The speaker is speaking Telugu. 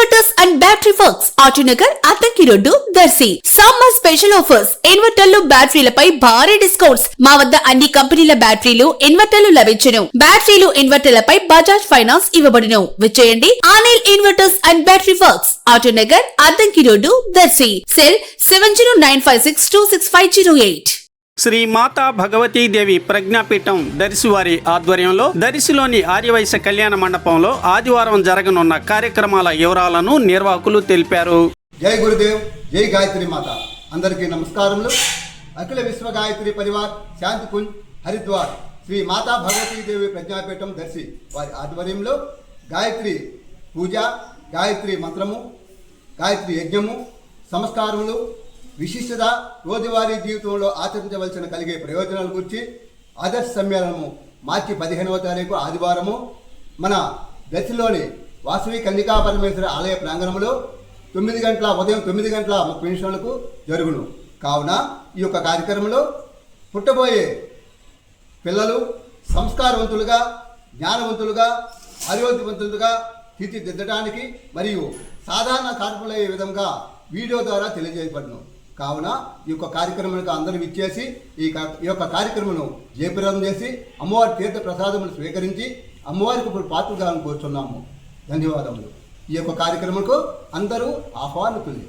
Inverters and battery works Autonagar Addanki road Darsi. Summer special offers ఇన్వర్టర్లు బ్యాటరీలపై భారీ డిస్కౌంట్స్. మా వద్ద అన్ని కంపెనీల బ్యాటరీలు ఇన్వర్టర్లు లభించును. బ్యాటరీలు ఇన్వర్టర్లపై బజాజ్ ఫైనాన్స్ ఇవ్వబడును. విచ్చేయండి Anil inverters and battery works Autonagar Addanki road Darsi. Cell 7095626508. Shri Mata Bhagavatidevi Pragnapeetham Darsi వారి ఆధ్వర్యంలో దర్శిలోని ఆర్యవైశ్య కళ్యాణ మండపంలో ఆదివారం జరగనున్న కార్యక్రమాల వివరాలను నిర్వాహకులు తెలిపారు. జై గురుదేవ్, జై గాయత్రి మాత. అందరికీ నమస్కారములు. అఖిల విశ్వ గాయత్రి పరివార్ శాంతికుంజ్ హరిద్వార్ శ్రీ మాతా భగవతీదేవి ప్రజ్ఞాపీఠం దర్శి వారి ఆధ్వర్యంలో గాయత్రి పూజ, గాయత్రి మంత్రము, గాయత్రి యజ్ఞము, సంస్కారములు, విశిష్టత, రోజువారీ జీవితంలో ఆచరించవలసిన కలిగే ప్రయోజనాల గురించి ఆదర్శ సమ్మేళనము మార్చి 15వ తారీఖు ఆదివారము మన దర్శిలోని వాసవి కన్నికా పరమేశ్వర ఆలయ ప్రాంగణంలో ఉదయం 9 గంటల 30 నిమిషాలకు జరుగును. కావున ఈ యొక్క కార్యక్రమంలో పుట్టబోయే పిల్లలు సంస్కారవంతులుగా, జ్ఞానవంతులుగా, ఆరోగ్యవంతులుగా తీర్చిదిద్దడానికి మరియు సాధారణ కార్యక్రమాలయ్యే విధంగా వీడియో ద్వారా తెలియజేయబడును. కావున ఈ యొక్క కార్యక్రమానికి అందరూ ఇచ్చేసి ఈ యొక్క కార్యక్రమను జయప్రదం చేసి అమ్మవారి తీర్థ ప్రసాదములు స్వీకరించి అమ్మవారికి ఇప్పుడు పాత్రగా కోరుచున్నాము. ధన్యవాదములు. ఈ యొక్క కార్యక్రమంకు అందరూ ఆహ్వానితులు.